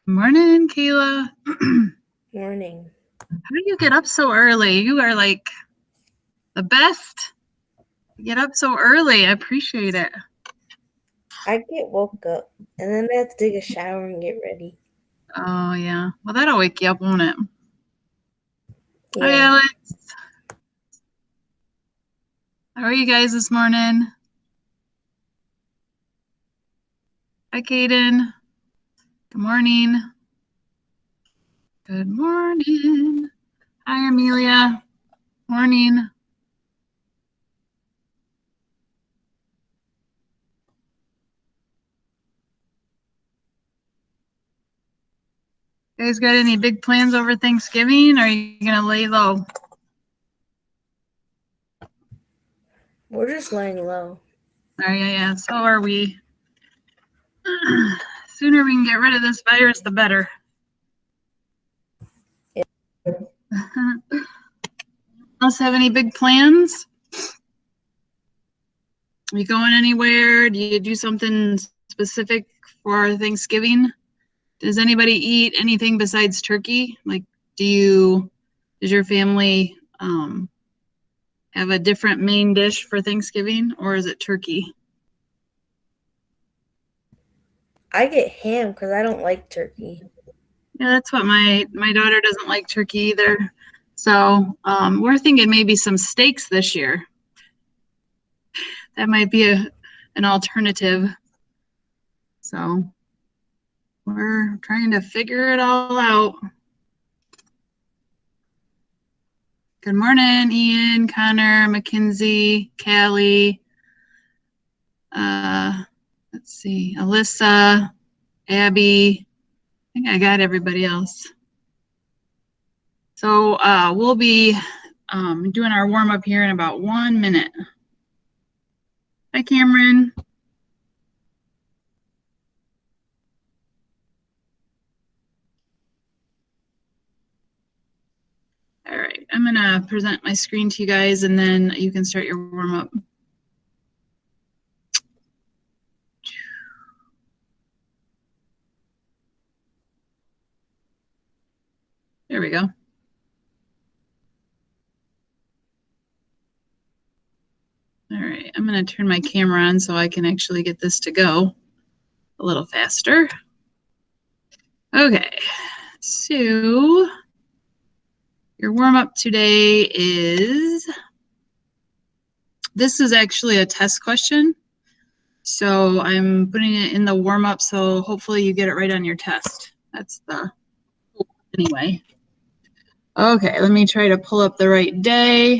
Morning, Kayla. Morning. How do you get up so early? You are like the best. You get up so early. I appreciate it. I get woke up and then I have to take a shower and get ready. Oh, yeah. Well, that'll wake you up, won't it? Hi, Yeah. Alex. How are you guys this morning? Hi, Kaden. Good morning. Good morning. Hi, Amelia. Morning. You guys got any big plans over Thanksgiving? Or are you going to lay low? We're just laying low. Oh, yeah. So are we. Sooner we can get rid of this virus, the better. Yeah. Else have any big plans? Are you going anywhere? Do you do something specific for Thanksgiving? Does anybody eat anything besides turkey? Like, does your family have a different main dish for Thanksgiving, or is it turkey? I get ham because I don't like turkey. Yeah, that's what my daughter doesn't like turkey either. So we're thinking maybe some steaks this year. That might be an alternative. So we're trying to figure it all out. Good morning, Ian, Connor, Mackenzie, Callie. Let's see, Alyssa, Abby. I think I got everybody else. So we'll be doing our warm up here in about 1 minute. Hi, Cameron. All right, I'm gonna present my screen to you guys and then you can start your warm up. There we go. All right, I'm gonna turn my camera on so I can actually get this to go a little faster. Okay, so your warm up today is, this is actually a test question. So I'm putting it in the warm up, so hopefully you get it right on your test. That's the hope anyway. Okay, let me try to pull up the right day.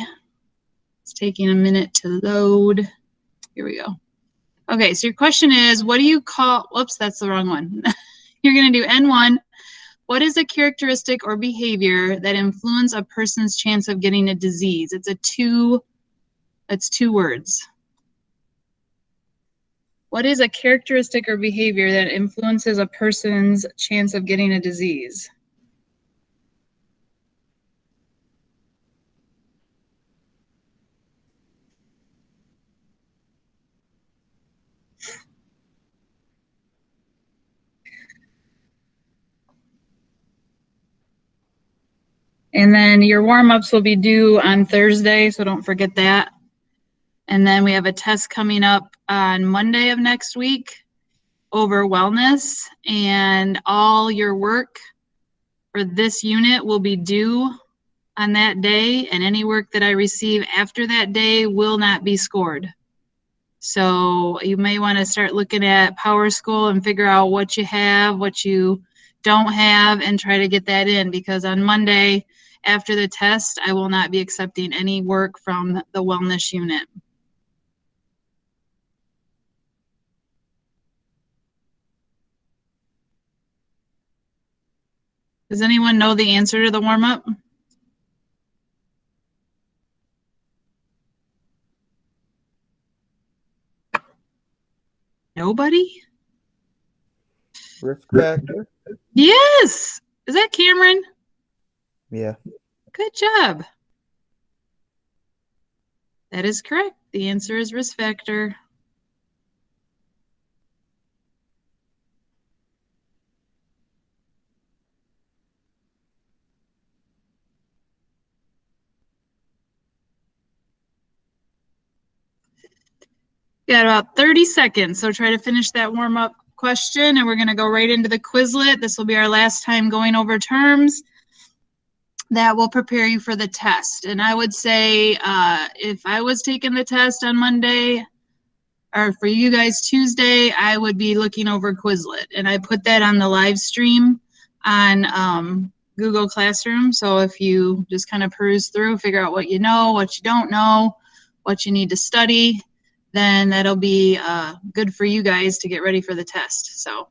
It's taking a minute to load. Here we go. Okay, so your question is, what do you call, whoops, that's the wrong one. You're gonna do N1. What is a characteristic or behavior that influence a person's chance of getting a disease? It's two words. What is a characteristic or behavior that influences a person's chance of getting a disease? And then your warm-ups will be due on Thursday, so don't forget that. And then we have a test coming up on Monday of next week over wellness, and all your work for this unit will be due on that day, and any work that I receive after that day will not be scored. So you may want to start looking at Power School and figure out what you have, what you don't have, and try to get that in, because on Monday after the test, I will not be accepting any work from the wellness unit. Does anyone know the answer to the warm-up? Nobody? Risk factor? Yes! Is that Cameron? Yeah. Good job. That is correct. The answer is risk factor. Got about 30 seconds, so try to finish that warm-up question, and we're going to go right into the Quizlet. This will be our last time going over terms. That will prepare you for the test. And I would say if I was taking the test on Monday, or for you guys Tuesday, I would be looking over Quizlet. And I put that on the live stream on Google Classroom. So if you just kind of peruse through, figure out what you know, what you don't know, what you need to study, then that'll be good for you guys to get ready for the test. So,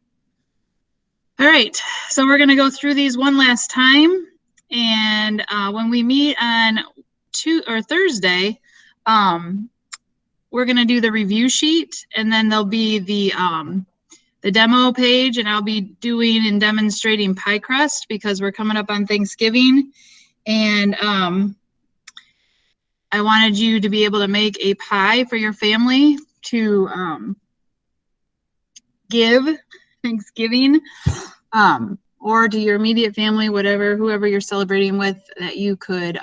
all right, so we're gonna go through these one last time. And when we meet on Thursday, we're gonna do the review sheet, and then there'll be the demo page, and I'll be doing and demonstrating pie crust because we're coming up on Thanksgiving, and I wanted you to be able to make a pie for your family to give Thanksgiving, or to your immediate family, whoever you're celebrating with, that you could,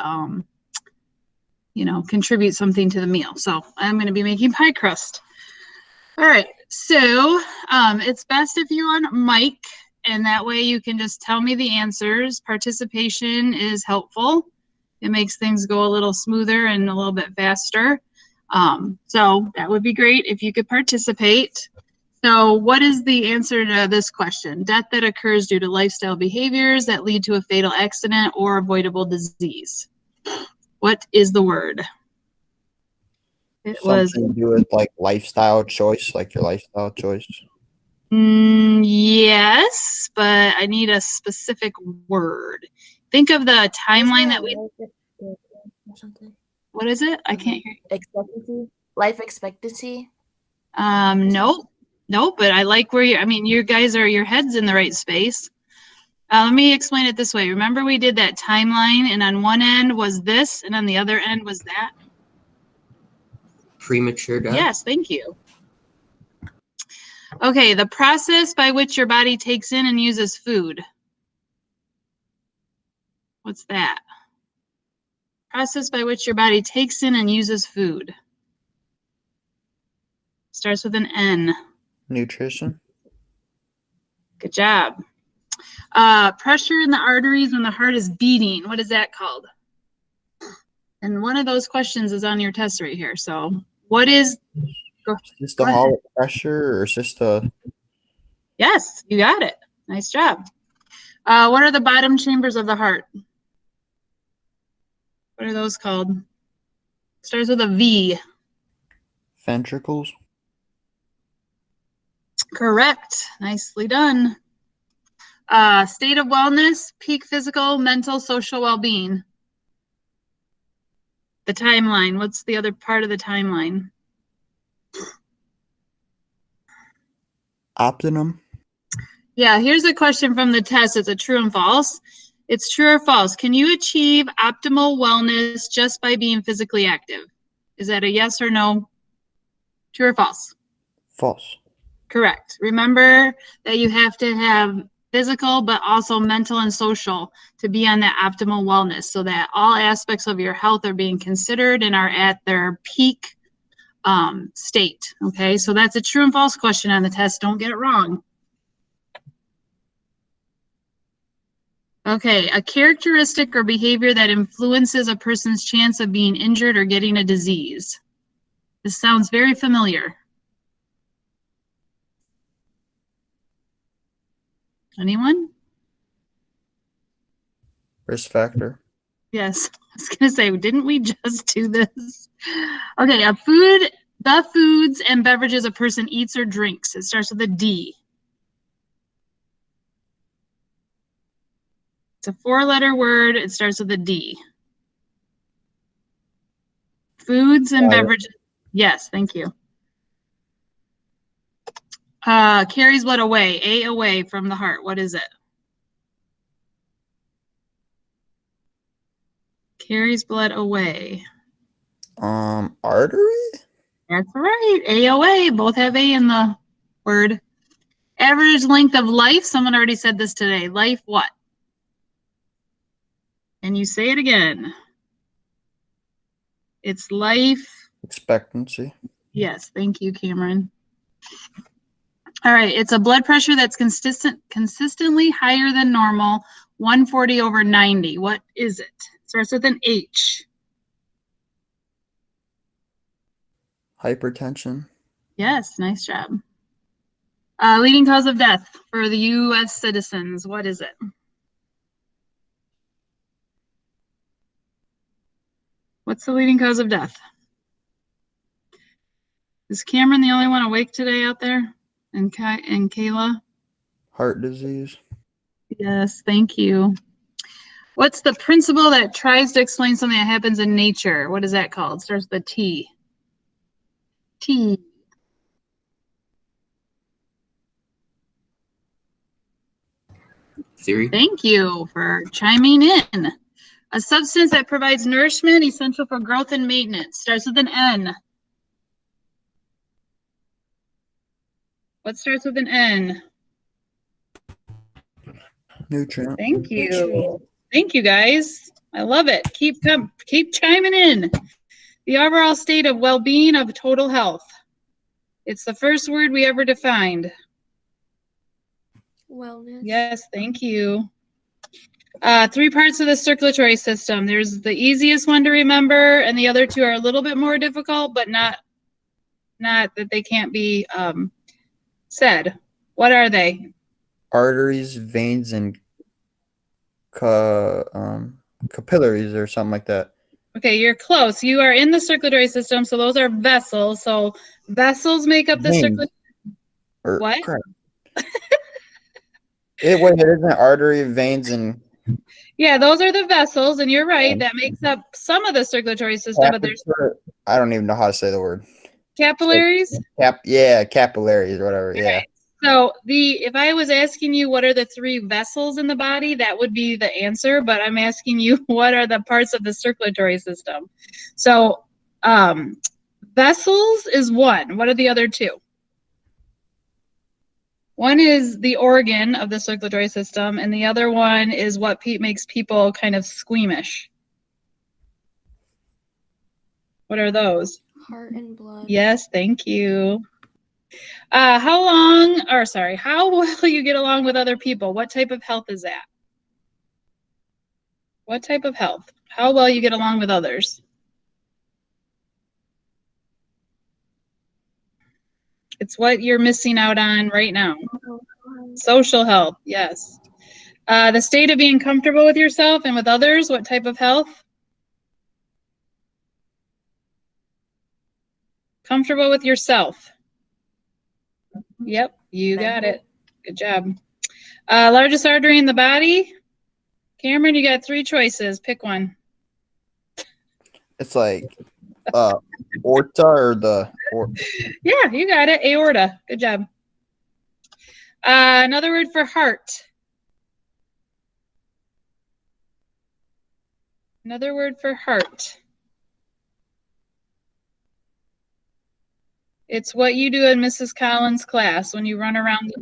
contribute something to the meal. So I'm going to be making pie crust. All right. So it's best if you're on mic, and that way you can just tell me the answers. Participation is helpful. It makes things go a little smoother and a little bit faster. So that would be great if you could participate. So what is the answer to this question? Death that occurs due to lifestyle behaviors that lead to a fatal accident or avoidable disease. What is the word? Something to do with like lifestyle choice, like your lifestyle choice. Yes, but I need a specific word. Think of the timeline that we. What is it? I can't hear. Expectancy. Life expectancy. Nope. But I like where you guys are. Your head's in the right space. Let me explain it this way. Remember, we did that timeline, and on one end was this, and on the other end was that. Premature death. Yes, thank you. Okay, the process by which your body takes in and uses food. What's that? Process by which your body takes in and uses food. Starts with an N. Nutrition. Good job. Pressure in the arteries when the heart is beating. What is that called? And one of those questions is on your test right here. So what is... Systolic pressure or systolic? Yes, you got it. Nice job. What are the bottom chambers of the heart? What are those called? Starts with a V. Ventricles. Correct. Nicely done. State of wellness, peak physical, mental, social well-being. The timeline. What's the other part of the timeline? Optimum. Yeah, here's a question from the test. It's a true and false. It's true or false. Can you achieve optimal wellness just by being physically active? Is that a yes or no? True or false? False. Correct. Remember that you have to have physical, but also mental and social to be on that optimal wellness, so that all aspects of your health are being considered and are at their peak state. Okay, so that's a true and false question on the test. Don't get it wrong. Okay, a characteristic or behavior that influences a person's chance of being injured or getting a disease. This sounds very familiar. Anyone? Risk factor. Yes, I was gonna say, didn't we just do this? Okay, the foods and beverages a person eats or drinks. It starts with a D. It's a 4-letter word. It starts with a D. Foods and beverages. Yes, thank you. Carries blood away. A, away from the heart. What is it? Carries blood away. Artery? That's right. A, away. Both have A in the word. Average length of life. Someone already said this today. Life what? And you say it again. It's life Expectancy. Yes, thank you, Cameron. All right, it's a blood pressure that's consistently higher than normal, 140 over 90. What is it? Starts with an H. Hypertension. Yes, nice job. Leading cause of death for the U.S. citizens. What is it? What's the leading cause of death? Is Cameron the only one awake today out there? And Kayla? Heart disease. Yes, thank you. What's the principle that tries to explain something that happens in nature? What is that called? Starts with a T. T. Theory. Thank you for chiming in. A substance that provides nourishment essential for growth and maintenance. Starts with an N. What starts with an N? Nutrient. Thank you. Nutrient. Thank you, guys. I love it. Keep chiming in. The overall state of well-being of total health. It's the first word we ever defined. Wellness. Yes, thank you. 3 parts of the circulatory system. There's the easiest one to remember, and the other 2 are a little bit more difficult, but not that they can't be said. What are they? Arteries, veins, and capillaries or something like that. Okay, you're close. You are in the circulatory system, so those are vessels. So vessels make up the Veins. circulatory. Or What? crap. It isn't artery, veins, and Yeah, those are the vessels, and you're right. That makes up some of the circulatory system, but there's I don't even know how to say the word. capillaries. Capillaries or whatever. Okay. Yeah. So if I was asking you what are the 3 vessels in the body, that would be the answer. But I'm asking you what are the parts of the circulatory system. So vessels is one. What are the other 2? One is the organ of the circulatory system, and the other one is what makes people kind of squeamish. What are those? Heart and blood. Yes, thank you. How well you get along with other people? What type of health is that? What type of health? How well you get along with others? It's what you're missing out on right now. Social health, yes. The state of being comfortable with yourself and with others, what type of health? Comfortable with yourself. Yep, you got it. Good job. Largest artery in the body? Cameron, you got 3 choices. Pick one. It's like aorta Yeah, you got it. Aorta. Good job. Another word for heart. Another word for heart. It's what you do in Mrs. Collins' class when you run around.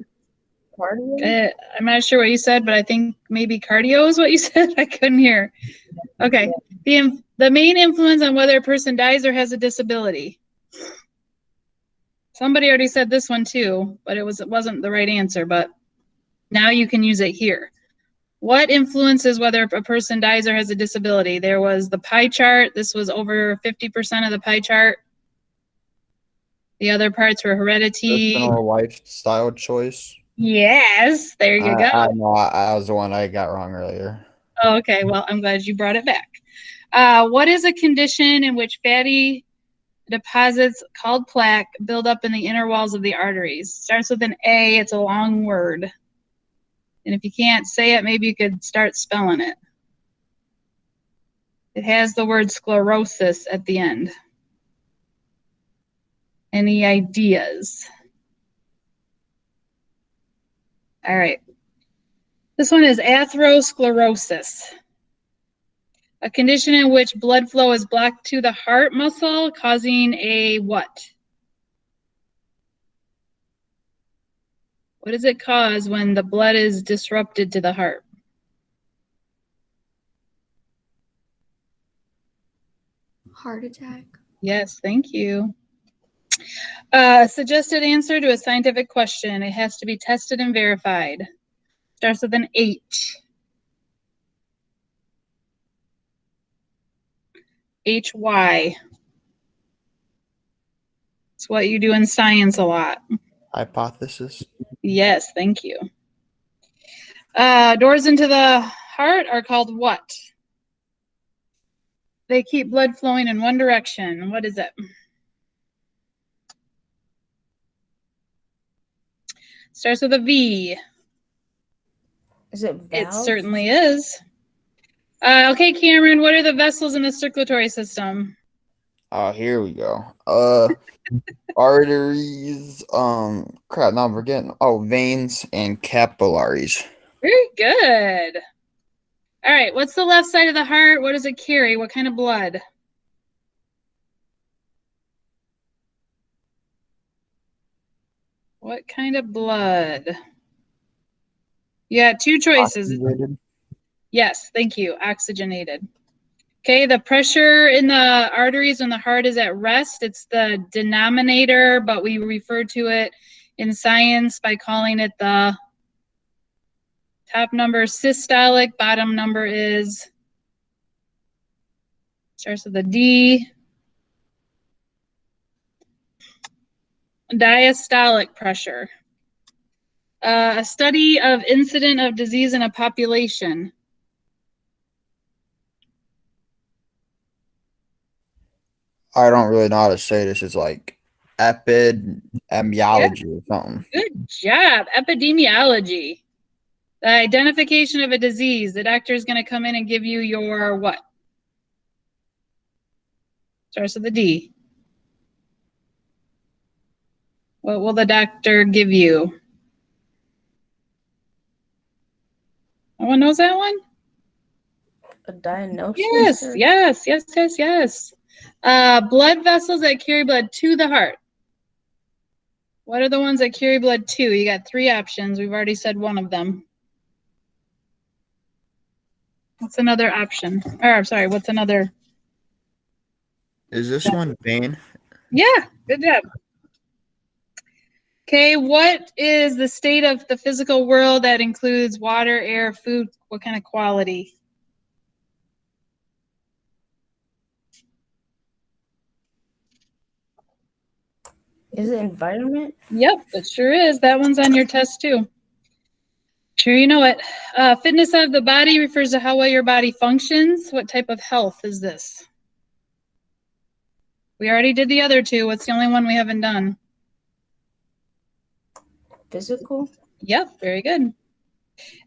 Cardio? I'm not sure what you said, but I think maybe cardio is what you said. I couldn't hear. Okay. The main influence on whether a person dies or has a disability. Somebody already said this one too, but it wasn't the right answer, but now you can use it here. What influences whether a person dies or has a disability? There was the pie chart. This was over 50% of the pie chart. The other parts were heredity. personal lifestyle choice. Yes, there you go. I know I was the one I got wrong earlier. Oh, okay, well, I'm glad you brought it back. What is a condition in which fatty deposits called plaque build up in the inner walls of the arteries? Starts with an A. It's a long word. And if you can't say it, maybe you could start spelling it. It has the word sclerosis at the end. Any ideas? All right. This one is atherosclerosis, a condition in which blood flow is blocked to the heart muscle, causing a what? What does it cause when the blood is disrupted to the heart? Heart attack. Yes, thank you. A suggested answer to a scientific question. It has to be tested and verified. Starts with an H. HY. It's what you do in science a lot. Hypothesis. Yes, thank you. Doors into the heart are called what? They keep blood flowing in one direction. What is it? Starts with a V. Is it It valve? certainly is. Okay, Cameron, what are the vessels in the circulatory system? Oh, here we go. Arteries. Crap. Now I'm forgetting. Oh, veins and capillaries. Very good. All right, what's the left side of the heart? What does it carry? What kind of blood? What kind of blood? You got two choices. Oxygenated. Yes, thank you. Oxygenated. Okay, the pressure in the arteries when the heart is at rest, it's the denominator, but we refer to it in science by calling it the top number systolic, bottom number is, starts with a D. Diastolic pressure. A study of incident of disease in a population. I don't really know how to say this. It's like epidemiology or something. Good job. Epidemiology. The identification of a disease. The doctor is going to come in and give you your what? Starts with a D. What will the doctor give you? No one knows that one? A diagnosis? Yes, or- yes. Blood vessels that carry blood to the heart. What are the ones that carry blood to? You got three options. We've already said one of them. What's another option? Or, I'm sorry, what's another? Is this one vein? Yeah, good job. Okay, what is the state of the physical world that includes water, air, food? What kind of quality? Is it environment? Yep, it sure is. That one's on your test too. Sure, you know it. Fitness of the body refers to how well your body functions. What type of health is this? We already did the other two. What's the only one we haven't done? Physical? Yep, very good.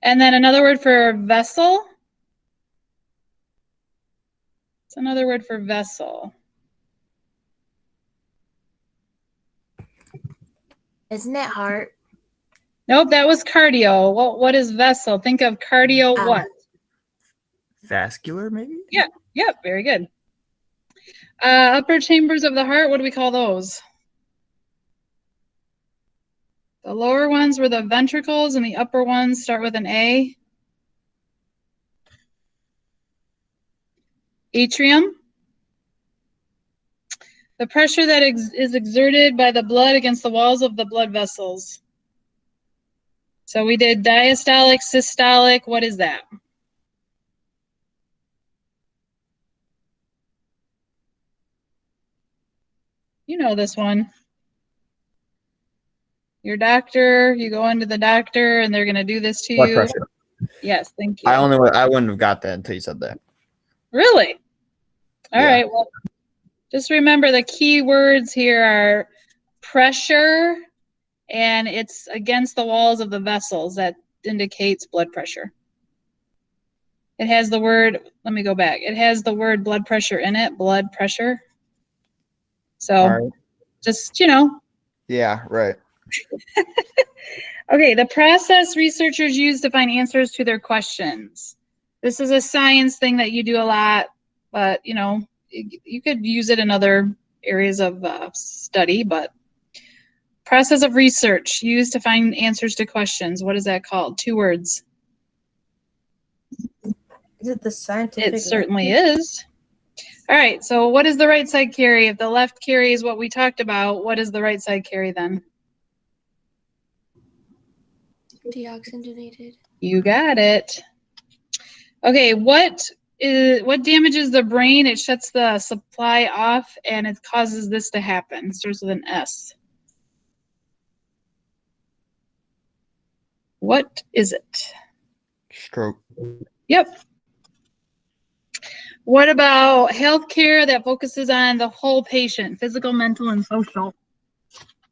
And then another word for vessel. It's another word for vessel. Isn't it heart? Nope, that was cardio. What is vessel? Think of cardio what? Vascular, maybe? Yep, very good. Upper chambers of the heart, what do we call those? The lower ones were the ventricles and the upper ones start with an A. Atrium. The pressure that is exerted by the blood against the walls of the blood vessels. So we did diastolic, systolic. What is that? You know this one. Your doctor, you go into the doctor and they're going to do this to Blood you. pressure. Yes, thank you. I wouldn't have got that until you said that. Really? All Yeah. right. Well, just remember the key words here are pressure, and it's against the walls of the vessels. That indicates blood pressure. It has the word, let me go back. It has the word blood pressure in it, blood pressure. So All right. just, you know. Yeah, right. Okay, the process researchers use to find answers to their questions. This is a science thing that you do a lot, but you know, you could use it in other areas of study, but process of research used to find answers to questions. What is that called? Two words. Is it the scientific It certainly method? is. All right, so what is the right side carry? If the left carry is what we talked about, what is the right side carry then? Deoxygenated. You got it. Okay, what damages the brain? It shuts the supply off and it causes this to happen. It starts with an S. What is it? Stroke. Yep. What about healthcare that focuses on the whole patient, physical, mental, and social?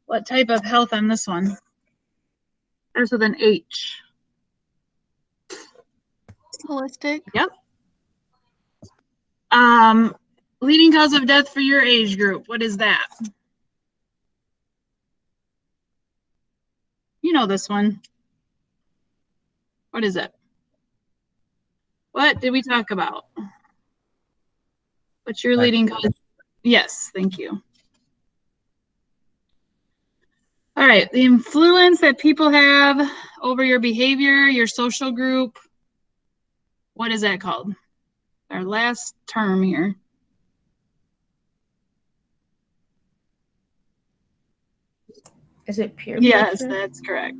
What type of health on this one? Starts with an H. Holistic. Yep. Leading cause of death for your age group. What is that? You know this one. What is it? What did we talk about? What's your leading cause? Yes, thank you. All right, the influence that people have over your behavior, your social group. What is that called? Our last term here. Is it peer Yes, pressure? that's correct.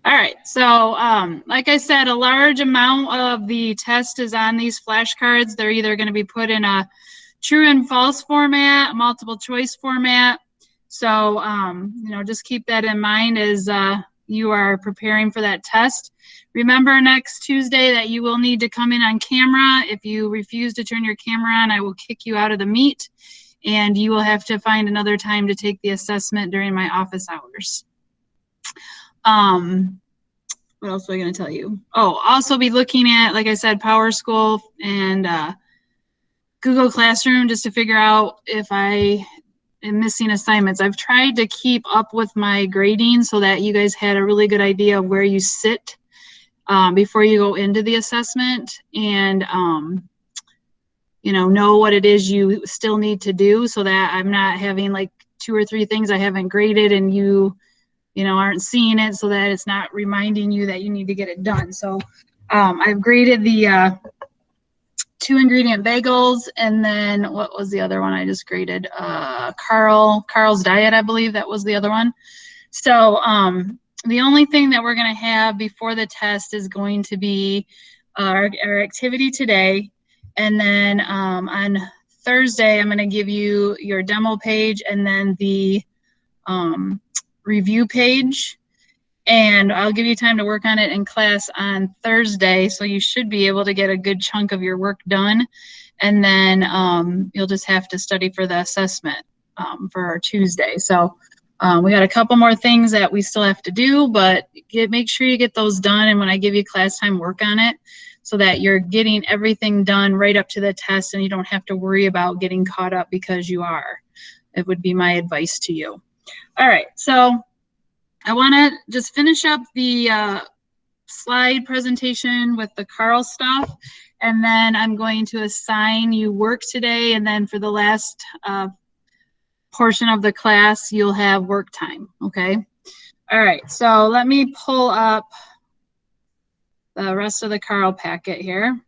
All right, so like I said, a large amount of the test is on these flashcards. They're either going to be put in a true and false format, multiple choice format. So, just keep that in mind as you are preparing for that test. Remember next Tuesday that you will need to come in on camera. If you refuse to turn your camera on, I will kick you out of the meet, and you will have to find another time to take the assessment during my office hours. What else was I going to tell you? Oh, also be looking at, like I said, Power School and Google Classroom just to figure out if I am missing assignments. I've tried to keep up with my grading so that you guys had a really good idea of where you sit before you go into the assessment and, know what it is you still need to do so that I'm not having like 2 or 3 things I haven't graded and you aren't seeing it so that it's not reminding you that you need to get it done. So I've graded the 2 ingredient bagels, and then what was the other one I just graded? Karl's Diet, I believe that was the other one. So the only thing that we're going to have before the test is going to be our activity today. And then on Thursday, I'm going to give you your demo page and then the review page, and I'll give you time to work on it in class on Thursday, so you should be able to get a good chunk of your work done, and then you'll just have to study for the assessment for our Tuesday. So we got a couple more things that we still have to do, but make sure you get those done, and when I give you class time, work on it so that you're getting everything done right up to the test and you don't have to worry about getting caught up because you are. It would be my advice to you. All right, so I want to just finish up the slide presentation with the Karl stuff, and then I'm going to assign you work today, and then for the last portion of the class, you'll have work time, okay? All right, so let me pull up the rest of the Karl packet here.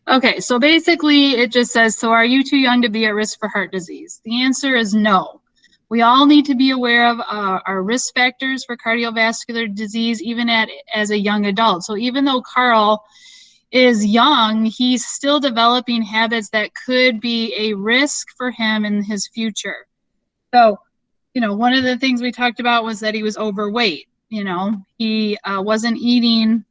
Okay, so basically it just says, so are you too young to be at risk for heart disease? The answer is no. We all need to be aware of our risk factors for cardiovascular disease, even as a young adult. So even though Karl is young, he's still developing habits that could be a risk for him in his future. So, one of the things we talked about was that he was overweight. He wasn't eating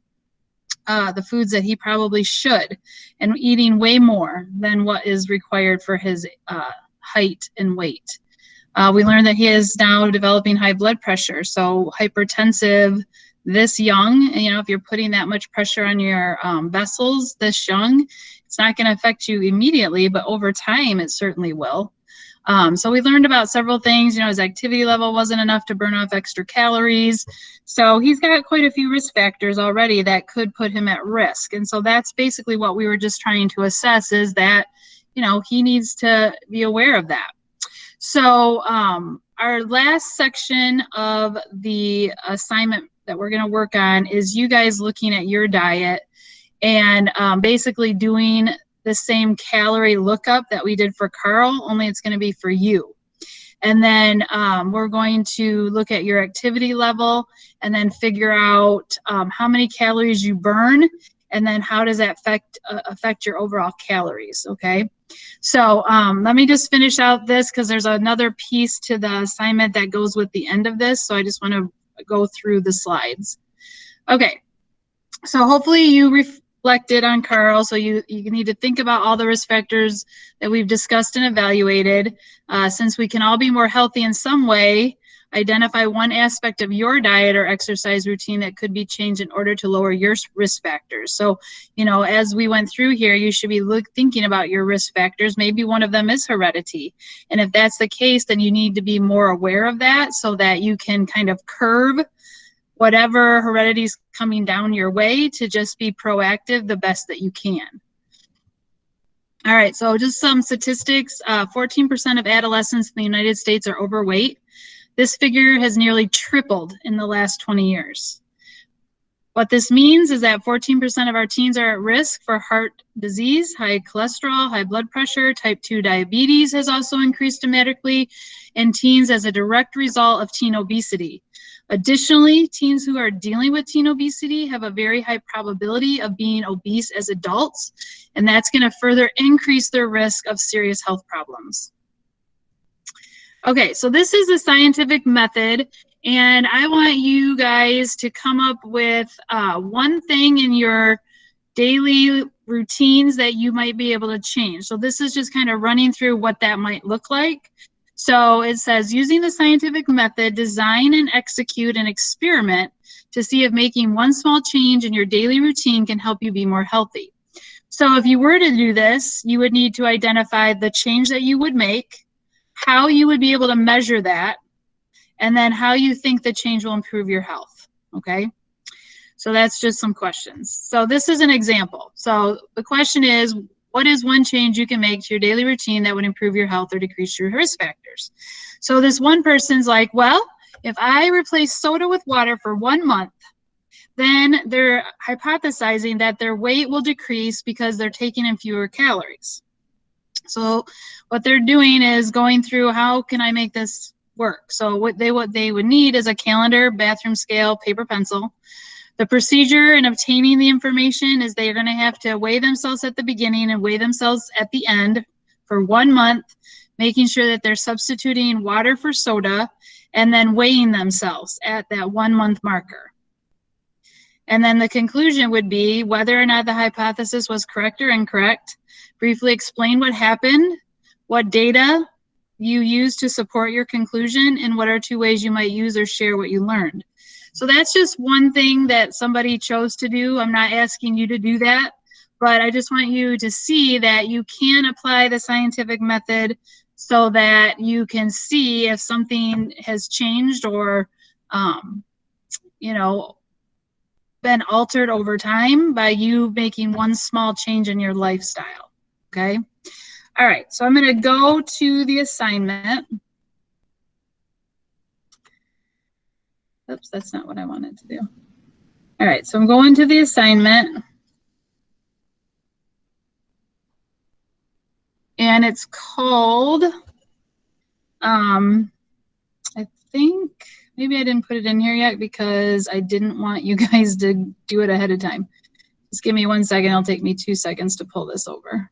the foods that he probably should, and eating way more than what is required for his height and weight. We learned that he is now developing high blood pressure, so hypertensive this young. If you're putting that much pressure on your vessels this young, it's not going to affect you immediately, but over time it certainly will. So we learned about several things. His activity level wasn't enough to burn off extra calories. So he's got quite a few risk factors already that could put him at risk. And so that's basically what we were just trying to assess, is that, he needs to be aware of that. So our last section of the assignment that we're going to work on is you guys looking at your diet and basically doing the same calorie lookup that we did for Karl, only it's going to be for you. And then we're going to look at your activity level and then figure out how many calories you burn, and then how does that affect your overall calories, okay? So let me just finish out this because there's another piece to the assignment that goes with the end of this, so I just want to go through the slides. Okay, so hopefully you reflected on Karl, so you need to think about all the risk factors that we've discussed and evaluated. Since we can all be more healthy in some way, identify one aspect of your diet or exercise routine that could be changed in order to lower your risk factors. So, you know, as we went through here, you should be thinking about your risk factors. Maybe one of them is heredity. And if that's the case, then you need to be more aware of that so that you can kind of curb whatever heredity is coming down your way to just be proactive the best that you can. All right, so just some statistics. 14% of adolescents in the United States are overweight. This figure has nearly tripled in the last 20 years. What this means is that 14% of our teens are at risk for heart disease, high cholesterol, high blood pressure, type 2 diabetes has also increased dramatically in teens as a direct result of teen obesity. Additionally, teens who are dealing with teen obesity have a very high probability of being obese as adults, and that's going to further increase their risk of serious health problems. Okay, so this is a scientific method, and I want you guys to come up with one thing in your daily routines that you might be able to change. So this is just kind of running through what that might look like. So it says, using the scientific method, design and execute an experiment to see if making one small change in your daily routine can help you be more healthy. So if you were to do this, you would need to identify the change that you would make, how you would be able to measure that, and then how you think the change will improve your health, okay? So that's just some questions. So this is an example. So the question is, what is one change you can make to your daily routine that would improve your health or decrease your risk factors? So this one person's like, well, if I replace soda with water for 1 month, then they're hypothesizing that their weight will decrease because they're taking in fewer calories. So what they're doing is going through, how can I make this work? So what they would need is a calendar, bathroom scale, paper, pencil. The procedure in obtaining the information is they're going to have to weigh themselves at the beginning and weigh themselves at the end for 1 month, making sure that they're substituting water for soda and then weighing themselves at that 1 month marker. And then the conclusion would be whether or not the hypothesis was correct or incorrect. Briefly explain what happened, what data you used to support your conclusion, and what are 2 ways you might use or share what you learned. So that's just one thing that somebody chose to do. I'm not asking you to do that, but I just want you to see that you can apply the scientific method so that you can see if something has changed or, you know, been altered over time by you making one small change in your lifestyle, okay? All right, so I'm going to go to the assignment. Oops, that's not what I wanted to do. All right, so I'm going to the assignment. And it's called, I think, maybe I didn't put it in here yet because I didn't want you guys to do it ahead of time. Just give me 1 second. It'll take me 2 seconds to pull this over.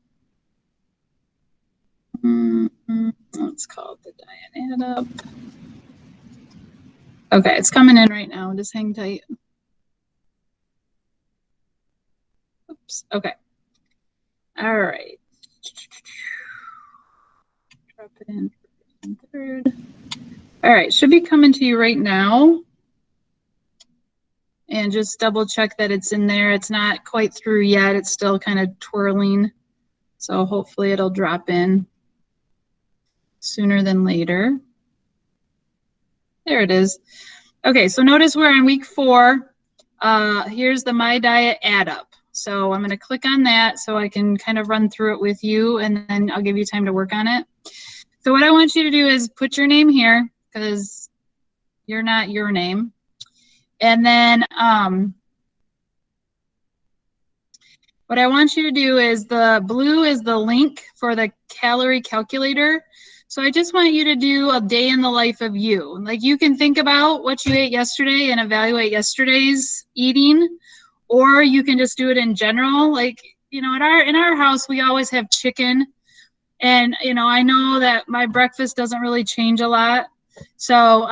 It's called the Diet Add Up. Okay, it's coming in right now. Just hang tight. Oops, okay. All right. Drop it in for third. All right, should be coming to you right now. And just double check that it's in there. It's not quite through yet. It's still kind of twirling. So hopefully it'll drop in sooner than later. There it is. Okay, so notice we're on week 4. Here's the My Diet Add Up. So I'm going to click on that so I can kind of run through it with you, and then I'll give you time to work on it. So what I want you to do is put your name here because you're not your name. And then what I want you to do is the blue is the link for the calorie calculator. So I just want you to do a day in the life of you. Like you can think about what you ate yesterday and evaluate yesterday's eating, or you can just do it in general. Like, you know, in our house, we always have chicken. And, you know, I know that my breakfast doesn't really change a lot. So,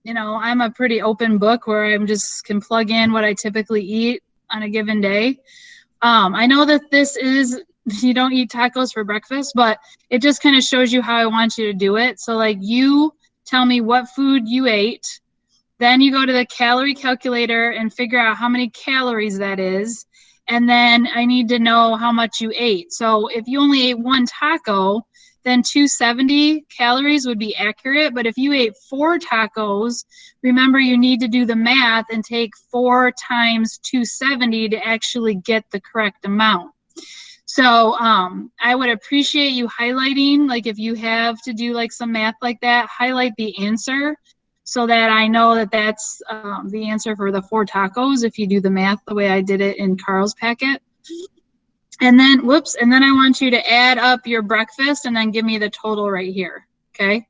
you know, I'm a pretty open book where I'm just can plug in what I typically eat on a given day. I know that this is, you don't eat tacos for breakfast, but it just kind of shows you how I want you to do it. So like you tell me what food you ate, then you go to the calorie calculator and figure out how many calories that is. And then I need to know how much you ate. So if you only ate one taco, then 270 calories would be accurate. But if you ate 4 tacos, remember you need to do the math and take 4 times 270 to actually get the correct amount. So I would appreciate you highlighting, like if you have to do like some math like that, highlight the answer so that I know that that's the answer for the 4 tacos if you do the math the way I did it in Carl's packet. And then, and then I want you to add up your breakfast and then give me the total right here, okay?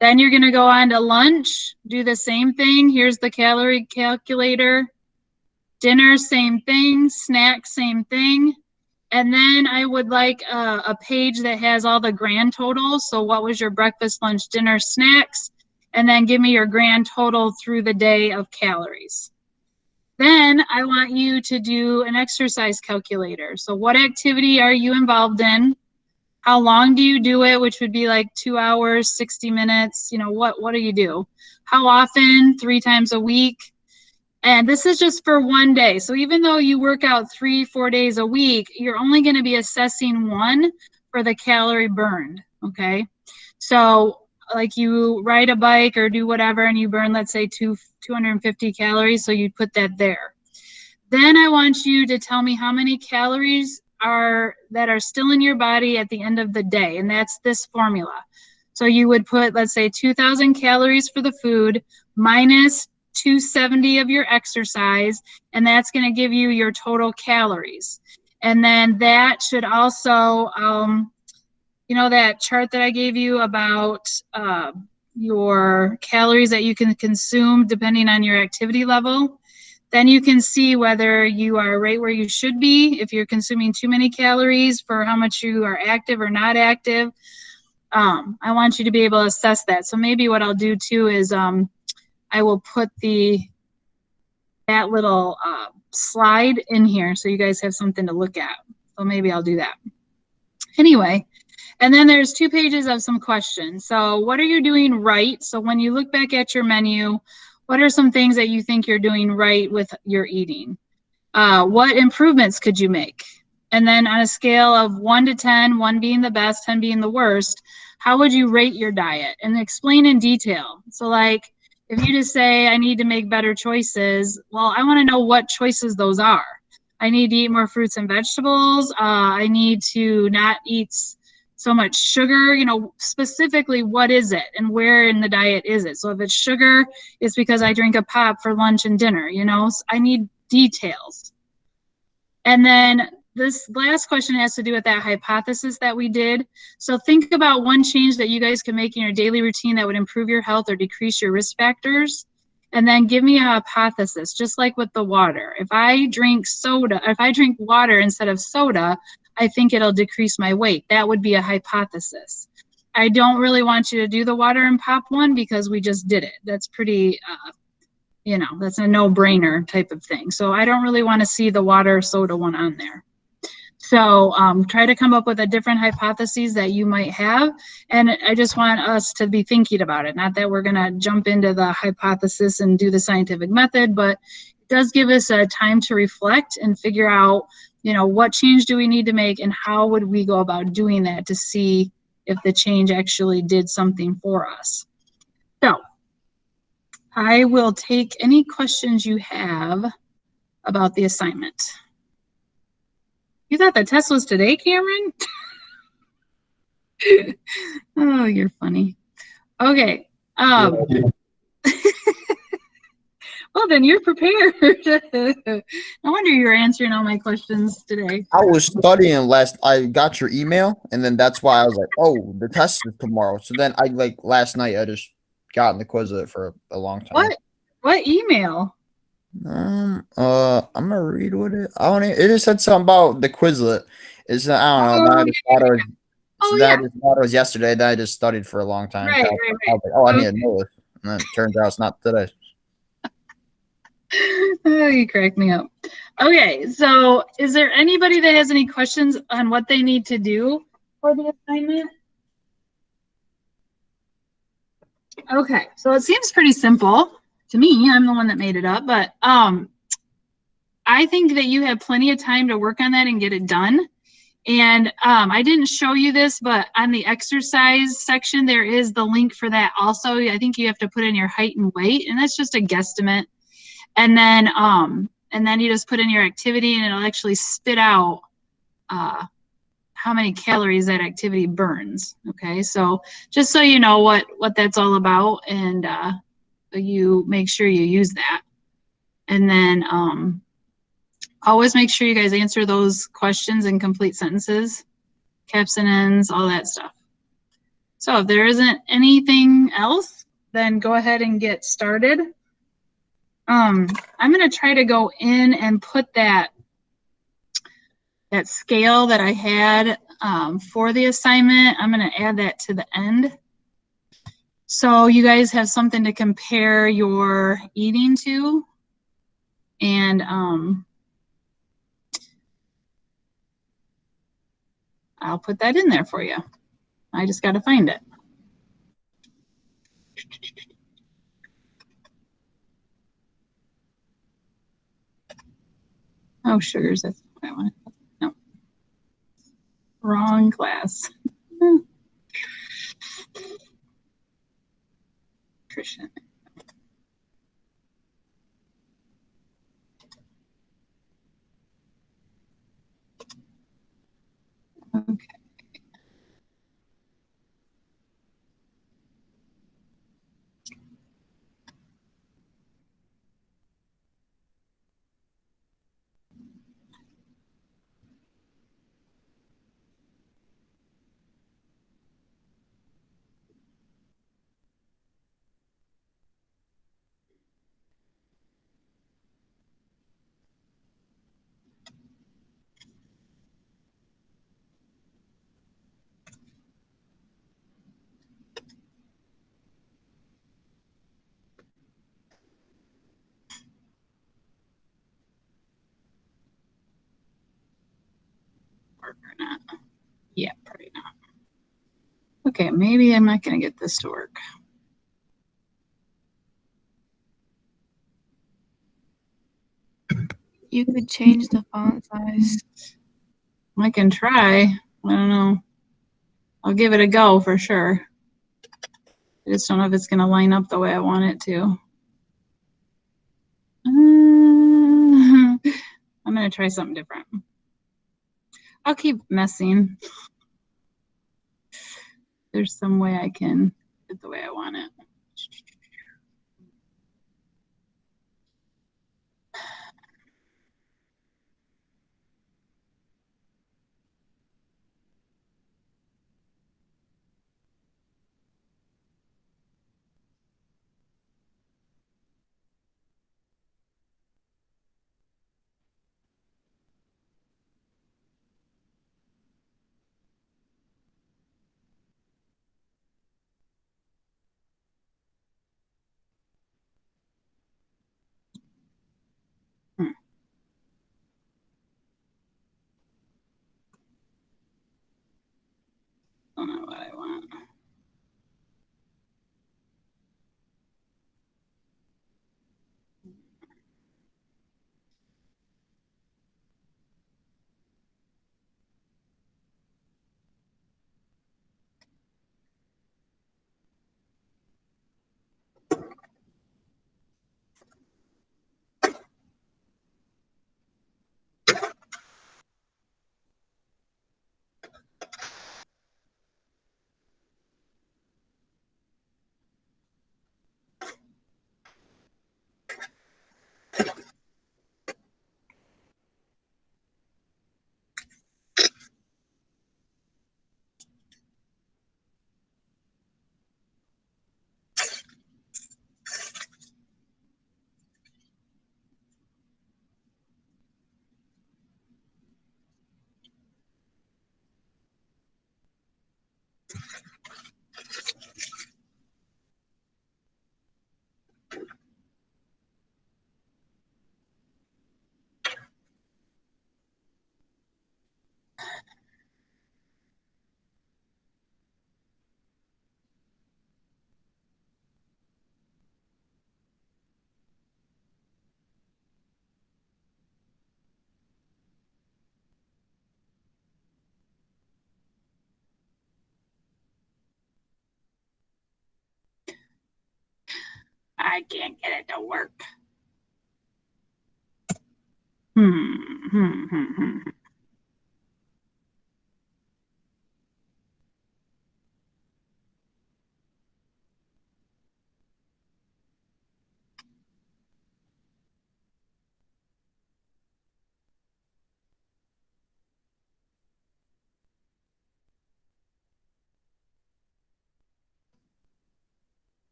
Then you're gonna go on to lunch, do the same thing. Here's the calorie calculator. Dinner, same thing. Snack, same thing. And then I would like a page that has all the grand totals. So what was your breakfast, lunch, dinner, snacks? And then give me your grand total through the day of calories. Then I want you to do an exercise calculator. So what activity are you involved in? How long do you do it, which would be like 2 hours, 60 minutes? You know, what do you do? How often? 3 times a week? And this is just for one day. So even though you work out 3-4 days a week, you're only going to be assessing one for the calorie burned, okay? So like you ride a bike or do whatever and you burn, let's say 250 calories, so you'd put that there. Then I want you to tell me how many calories are still in your body at the end of the day, and that's this formula. So you would put, let's say 2,000 calories for the food minus 270 of your exercise, and that's going to give you your total calories. And then that should also, you know, that chart that I gave you about your calories that you can consume depending on your activity level, then you can see whether you are right where you should be, if you're consuming too many calories for how much you are active or not active. I want you to be able to assess that. So maybe what I'll do too is I will put that little slide in here so you guys have something to look at. So maybe I'll do that. Anyway, and then there's 2 pages of some questions. So what are you doing right? So when you look back at your menu, what are some things that you think you're doing right with your eating? What improvements could you make? And then on a scale of 1 to 10, 1 being the best, 10 being the worst, how would you rate your diet? And explain in detail. So like, if you just say, I need to make better choices, well, I want to know what choices those are. I need to eat more fruits and vegetables. I need to not eat so much sugar, you know, specifically what is it and where in the diet is it? So if it's sugar, it's because I drink a pop for lunch and dinner, you know, so I need details. And then this last question has to do with that hypothesis that we did. So think about one change that you guys can make in your daily routine that would improve your health or decrease your risk factors. And then give me a hypothesis, just like with the water. If I drink water instead of soda, I think it'll decrease my weight. That would be a hypothesis. I don't really want you to do the water and pop one because we just did it. That's pretty, you know, that's a no-brainer type of thing. So I don't really want to see the water soda one on there. So try to come up with a different hypotheses that you might have. And I just want us to be thinking about it. Not that we're going to jump into the hypothesis and do the scientific method, but it does give us a time to reflect and figure out, you know, what change do we need to make and how would we go about doing that to see if the change actually did something for us. So I will take any questions you have about the assignment. You thought the test was today, Cameron? Oh, you're funny. Okay. Well, then you're prepared. No wonder you were answering all my questions today. I was studying last. I got your email, and then that's why I was like, "Oh, the test is tomorrow." So then I like last night. I just got in the Quizlet for a long time. What email? I'm gonna read what it. I don't. It just said something about the Quizlet. It's I don't know. Then I just thought it was. So Oh, then yeah. I just thought it was yesterday. Then I just studied for a long time. Right. I was like, "Oh, I need to know this," and then it turns out it's not today. Oh, you crack me up. Okay, so is there anybody that has any questions on what they need to do for the assignment? Okay, so it seems pretty simple to me. I'm the one that made it up, but I think that you have plenty of time to work on that and get it done. And I didn't show you this, but on the exercise section, there is the link for that also. I think you have to put in your height and weight, and that's just a guesstimate. And then you just put in your activity, and it'll actually spit out how many calories that activity burns. Okay, so just so you know what that's all about, and you make sure you use that. And then always make sure you guys answer those questions in complete sentences, caps and ends, all that stuff. So if there isn't anything else, then go ahead and get started. I'm going to try to go in and put that scale that I had for the assignment. I'm going to add that to the end. So you guys have something to compare your eating to. And I'll put that in there for you. I just got to find it. Oh, sugars, that's what I want. No, wrong class. Nutrition. Okay. Work or not? Yeah, probably not. Okay, maybe I'm not going to get this to work. You could change the font size. I can try. I don't know. I'll give it a go for sure. I just don't know if it's going to line up the way I want it to. I'm going to try something different. I'll keep messing. There's some way I can get the way I want it. I can't get it to work.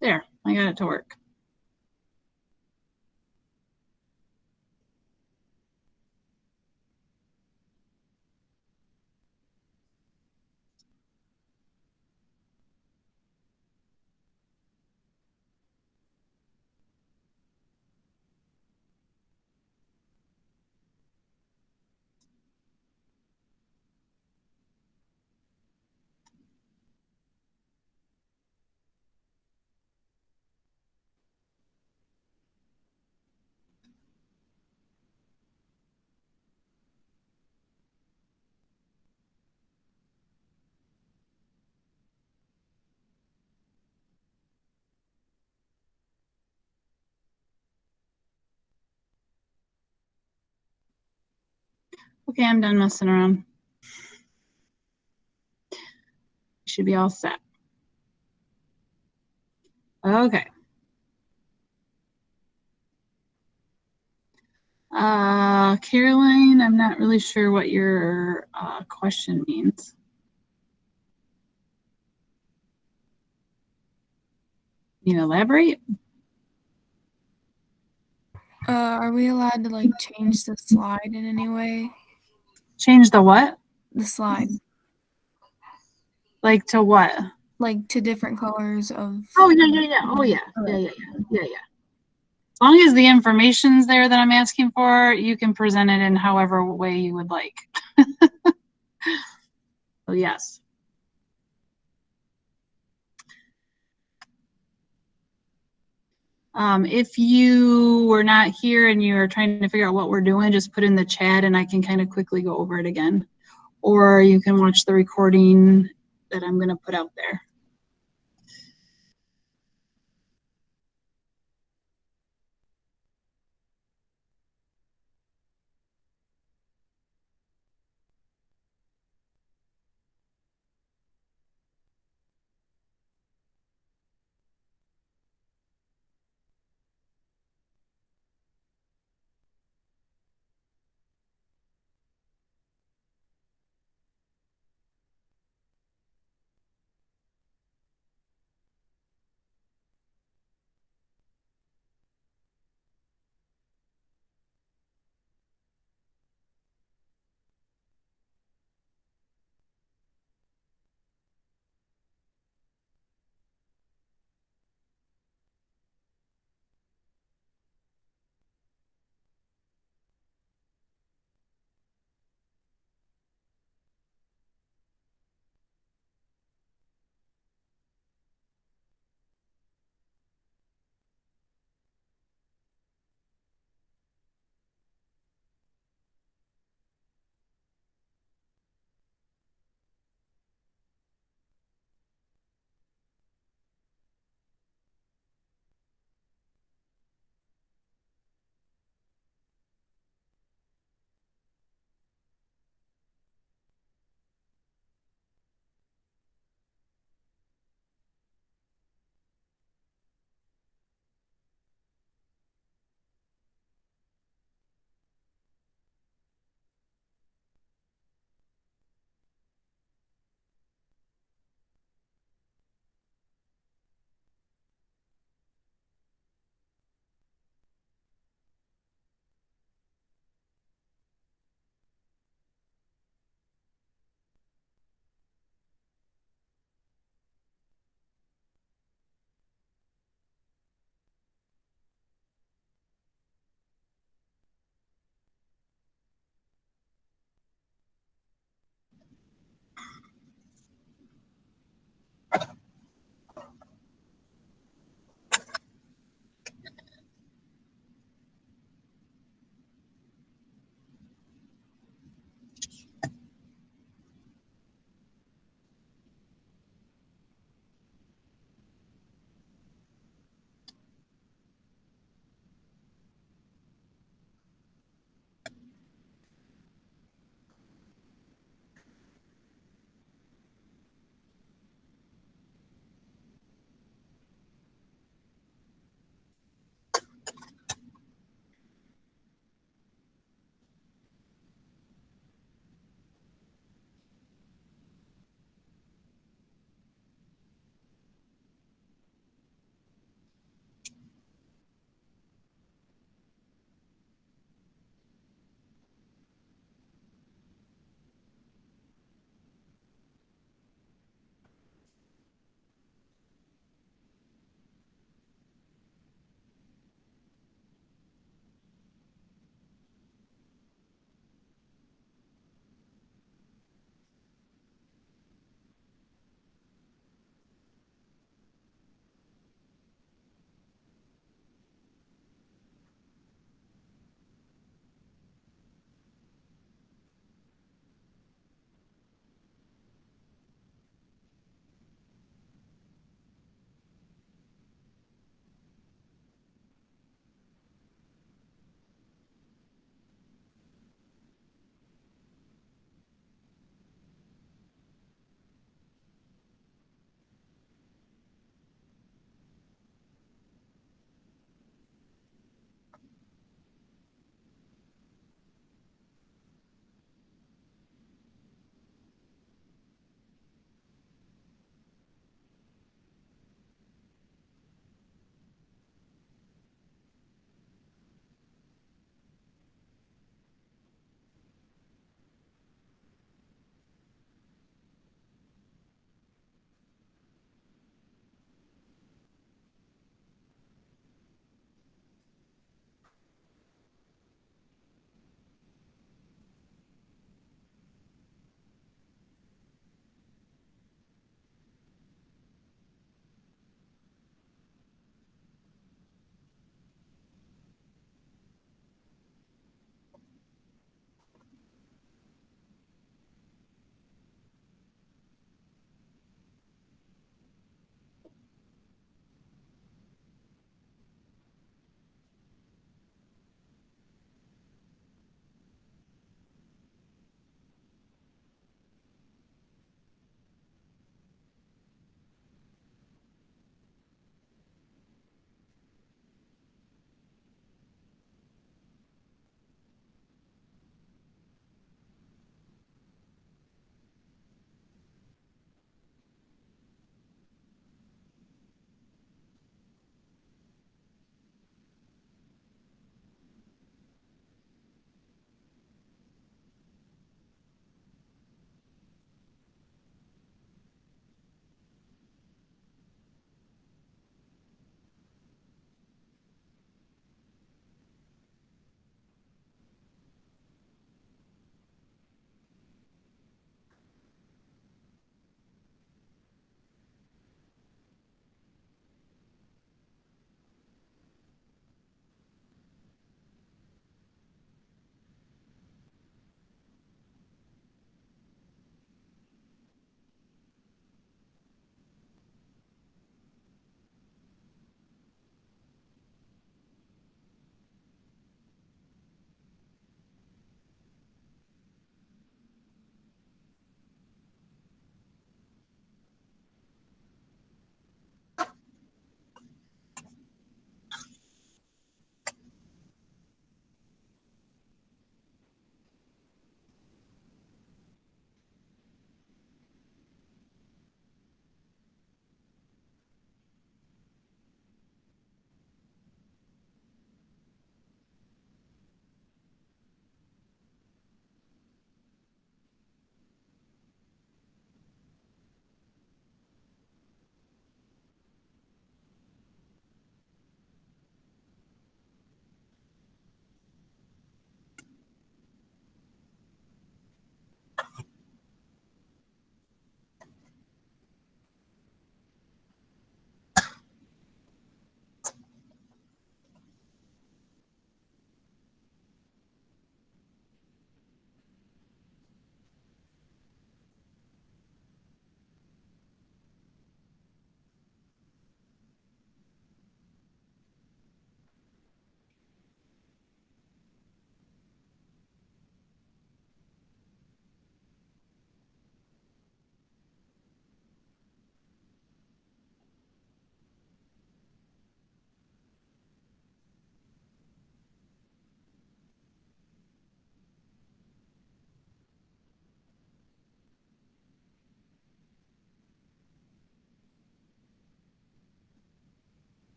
There, I got it to work. Okay, I'm done messing around. Should be all set. Okay. Caroline, I'm not really sure what your question means. Can you elaborate? Are we allowed to like change the slide in any way? Change the what? The slide. Like to what? Like to different colors of. Oh yeah. Oh yeah. Yeah. As long as the information's there that I'm asking for, you can present it in however way you would like. So yes. If you were not here and you are trying to figure out what we're doing, just put in the chat and I can kind of quickly go over it again. Or you can watch the recording that I'm going to put out there.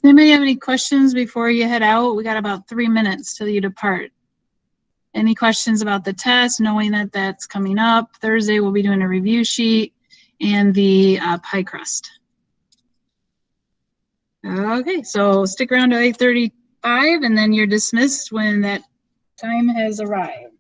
Anybody have any questions before you head out? We got about 3 minutes till you depart. Any questions about the test, knowing that that's coming up? Thursday, we'll be doing a review sheet and the pie crust. Okay, so stick around to 8:35 and then you're dismissed when that time has arrived.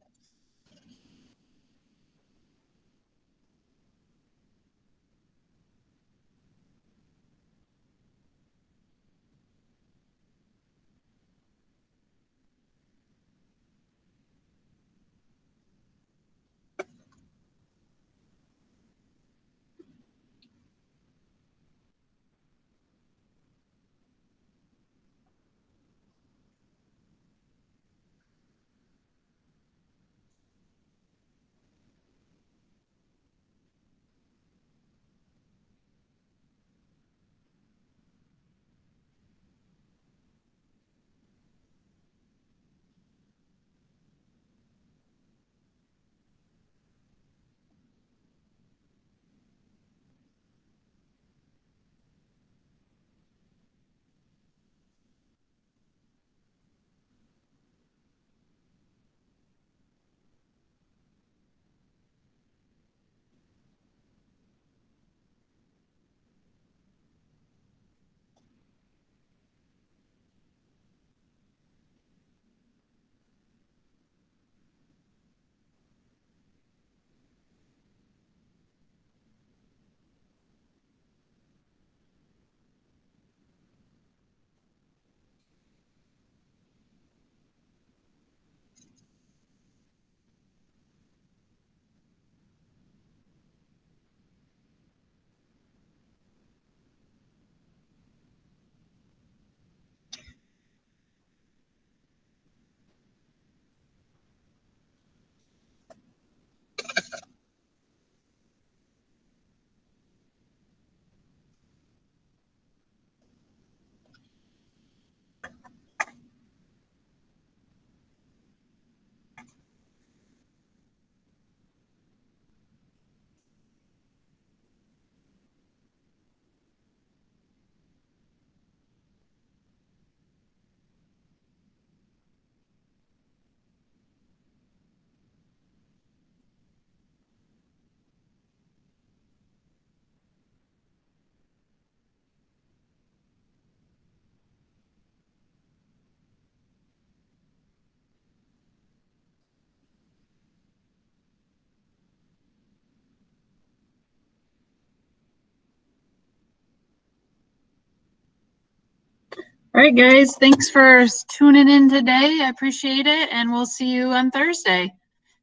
All right, guys, thanks for tuning in today. I appreciate it, and we'll see you on Thursday.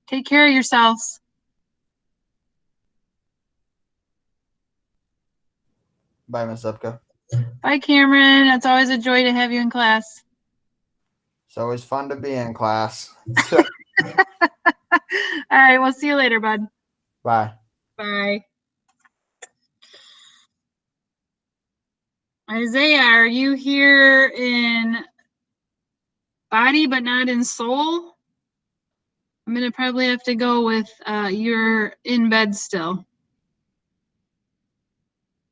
Take care of yourselves. Bye, Miss Zupka. Bye, Cameron. It's always a joy to have you in class. It's always fun to be in class. All right, we'll see you later, bud. Bye. Bye. Isaiah, are you here in body but not in soul? I'm going to probably have to go with you're in bed still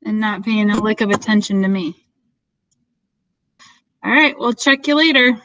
and not paying a lick of attention to me. All right, we'll check you later.